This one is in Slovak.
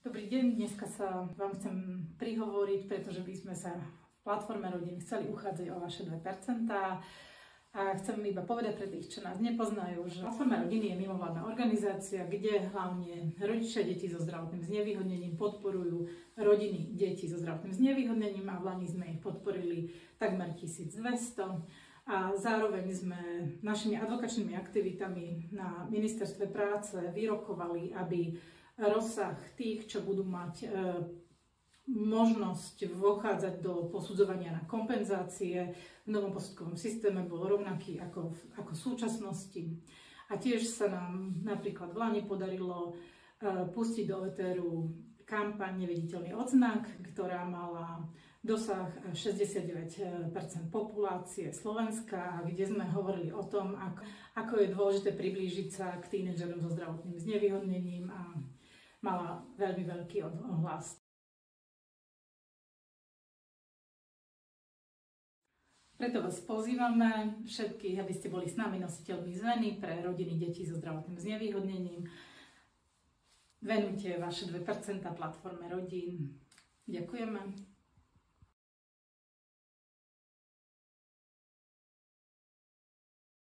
Dobrý deň, dneska sa vám chcem prihovoriť, pretože by sme sa v platforme rodiny chceli uchádzať o vaše 2%. A chcem iba povedať pre tých, čo nás nepoznajú, že platforma rodiny je mimovládna organizácia, kde hlavne rodičia detí so zdravotným znevýhodnením podporujú rodiny detí so zdravotným znevýhodnením a v lani sme ich podporili takmer 1200. A zároveň sme našimi advokačnými aktivitami na ministerstve práce vyrokovali, aby rozsah tých, čo budú mať možnosť vochádzať do posudzovania na kompenzácie v novom posudkovom systéme, bol rovnaký ako v súčasnosti. A tiež sa nám napríklad v lani podarilo pustiť do etéru kampaň Neviditeľný odznak, ktorá mala dosah 69% populácie Slovenska, kde sme hovorili o tom, ako je dôležité priblížiť sa k tínedžerom so zdravotným znevýhodnením a mala veľmi veľký ohlas. Preto vás pozývame všetkých, aby ste boli s nami nositeľmi zmeny pre rodiny detí so zdravotným znevýhodnením. Venujte vaše 2% platforme rodín. Ďakujeme.